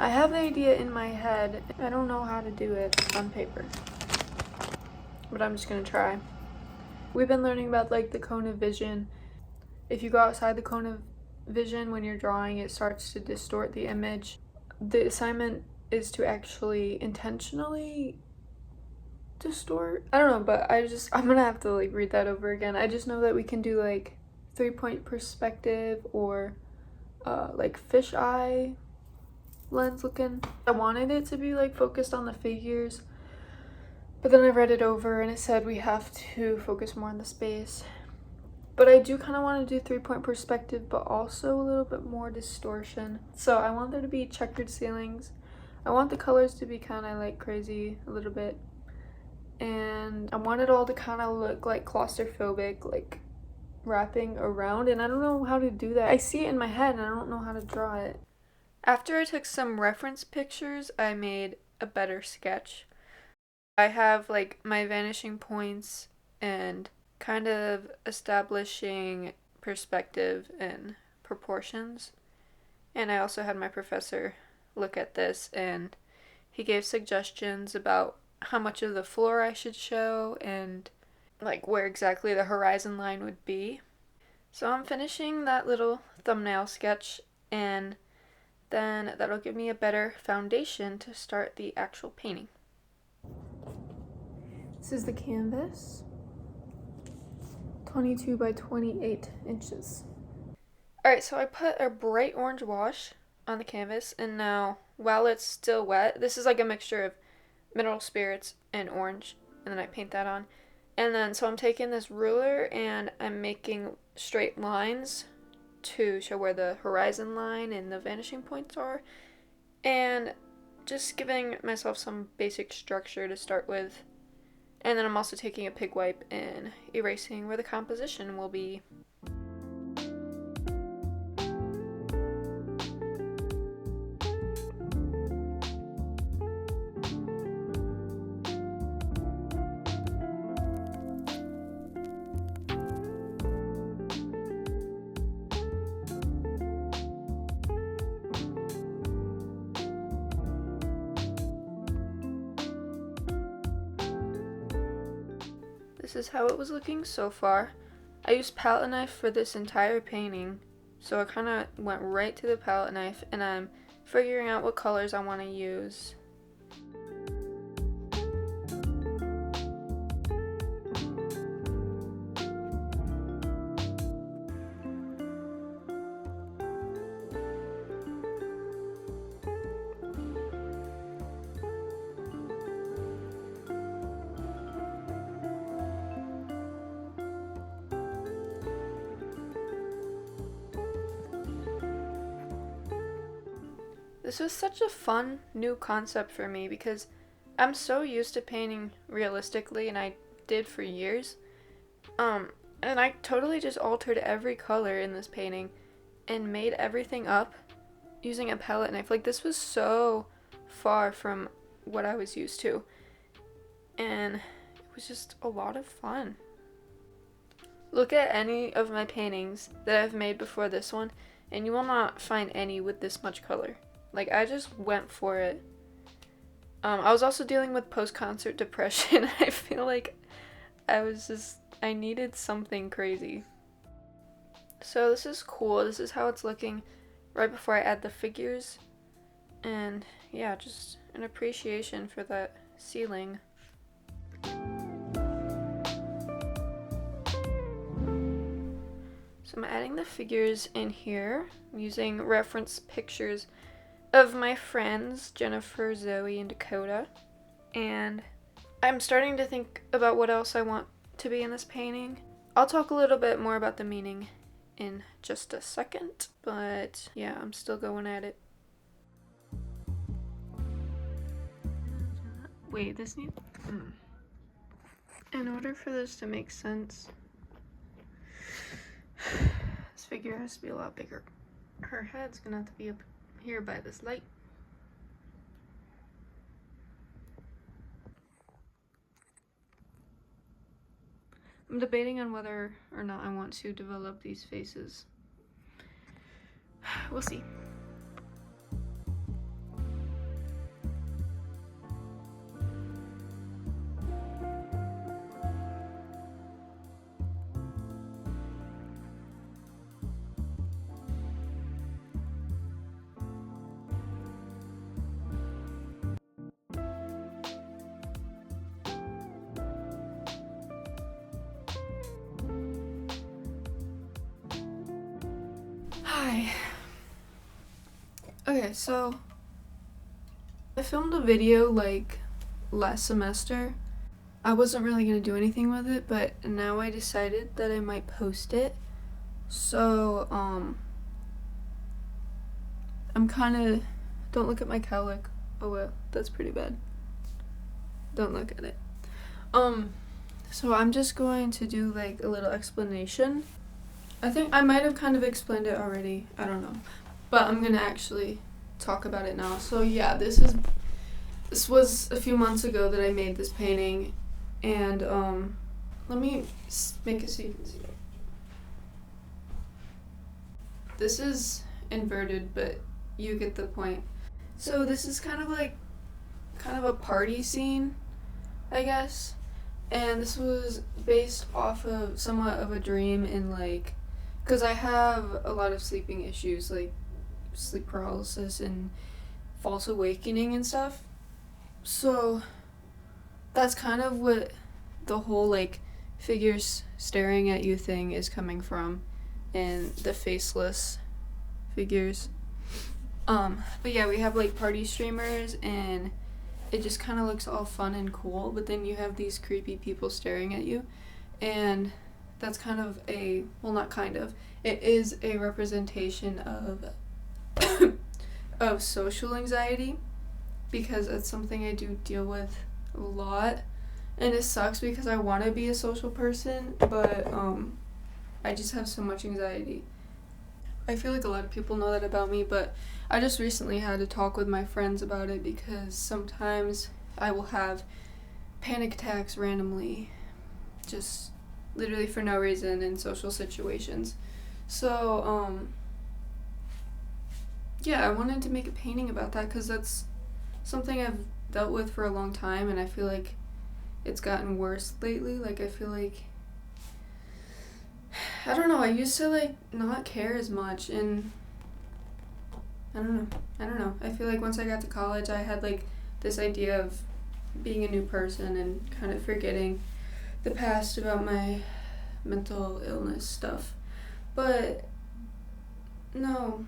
I have the idea in my head. I don't know how to do it on paper, but I'm just gonna try. We've been learning about like the cone of vision. If you go outside the cone of vision when you're drawing, it starts to distort the image. The assignment is to actually intentionally distort. I don't know, but I'm gonna have to like read that over again. I just know that we can do like 3-point perspective or like fisheye lens looking. I wanted it to be like focused on the figures, but then I read it over and it said we have to focus more on the space. But I do kind of want to do 3-point perspective, but also a little bit more distortion. So I want there to be checkered ceilings. I want the colors to be kind of like crazy a little bit. And I want it all to kind of look like claustrophobic, like wrapping around. And I don't know how to do that. I see it in my head and I don't know how to draw it. After I took some reference pictures, I made a better sketch. I have like my vanishing points and kind of establishing perspective and proportions. And I also had my professor look at this and he gave suggestions about how much of the floor I should show and like where exactly the horizon line would be. So I'm finishing that little thumbnail sketch and then that'll give me a better foundation to start the actual painting. This is the canvas. 22 by 28 inches. Alright, so I put a bright orange wash on the canvas, and now, while it's still wet, this is like a mixture of mineral spirits and orange, and then I paint that on. And then, so I'm taking this ruler, and I'm making straight lines to show where the horizon line and the vanishing points are, and just giving myself some basic structure to start with. And then I'm also taking a pig wipe and erasing where the composition will be. This is how it was looking so far. I used palette knife for this entire painting, so I kind of went right to the palette knife and I'm figuring out what colors I want to use. This was such a fun new concept for me because I'm so used to painting realistically, and I did for years. And I totally just altered every color in this painting and made everything up using a palette knife. Like, this was so far from what I was used to, and it was just a lot of fun. Look at any of my paintings that I've made before this one, and you will not find any with this much color. Like, I just went for it. I was also dealing with post-concert depression. I feel like I needed something crazy. So this is cool. This is how it's looking right before I add the figures. And yeah, just an appreciation for that ceiling. So I'm adding the figures in here. I'm using reference pictures of my friends, Jennifer, Zoe, and Dakota. And I'm starting to think about what else I want to be in this painting. I'll talk a little bit more about the meaning in just a second, but yeah, I'm still going at it. Wait, this needs... In order for this to make sense, this figure has to be a lot bigger. Her head's gonna have to be up here by this light. I'm debating on whether or not I want to develop these faces. We'll see. Hi. Okay, so I filmed a video like last semester. I wasn't really gonna do anything with it, but now I decided that I might post it. So, I'm kinda, don't look at my cowlick. Oh well, that's pretty bad. Don't look at it. So I'm just going to do like a little explanation. I think I might have kind of explained it already, I don't know. But I'm gonna actually talk about it now. So yeah, this was a few months ago that I made this painting, and let me make it so you can see it. This is inverted, but you get the point. So this is kind of a party scene, I guess. And this was based off of somewhat of a dream in like, because I have a lot of sleeping issues, like sleep paralysis and false awakening and stuff. So that's kind of what the whole like figures staring at you thing is coming from, and the faceless figures. But yeah, we have like party streamers, and it just kind of looks all fun and cool, but then you have these creepy people staring at you, and that's kind of a, well, not kind of, it is a representation of of social anxiety, because it's something I do deal with a lot, and it sucks because I want to be a social person, but I just have so much anxiety. I feel like a lot of people know that about me, but I just recently had to talk with my friends about it, because sometimes I will have panic attacks randomly, just literally for no reason in social situations. So, yeah, I wanted to make a painting about that because that's something I've dealt with for a long time, and I feel like it's gotten worse lately. Like, I feel like, I don't know, I used to like not care as much, and I don't know. I feel like once I got to college, I had like this idea of being a new person and kind of forgetting the past about my mental illness stuff. But no.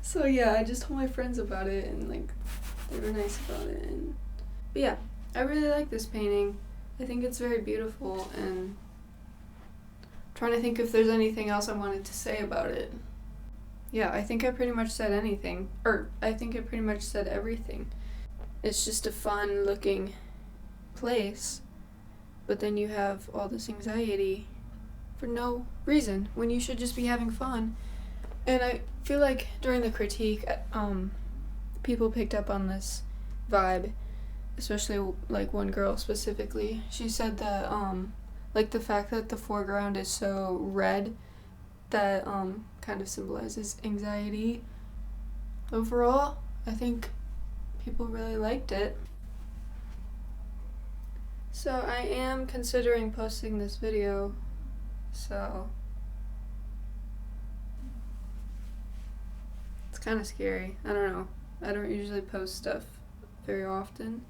So yeah, I just told my friends about it, and like they were nice about it. But yeah, I really like this painting. I think it's very beautiful, and I'm trying to think if there's anything else I wanted to say about it. Yeah, I think I pretty much said anything. Or, I think I pretty much said everything. It's just a fun looking place, but then you have all this anxiety for no reason when you should just be having fun. And I feel like during the critique, people picked up on this vibe, especially like one girl specifically. She said that like the fact that the foreground is so red, that kind of symbolizes anxiety. Overall, I think people really liked it. So I am considering posting this video, so it's kind of scary. I don't know. I don't usually post stuff very often,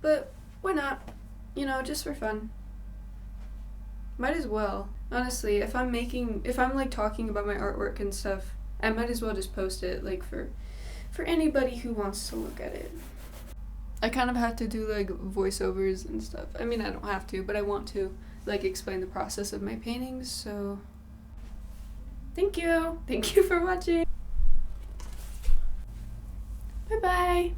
but why not? You know, just for fun. Might as well. Honestly, if I'm like talking about my artwork and stuff, I might as well just post it, like for anybody who wants to look at it. I kind of have to do like voiceovers and stuff. I mean, I don't have to, but I want to like explain the process of my paintings, so thank you. Thank you for watching. Bye bye.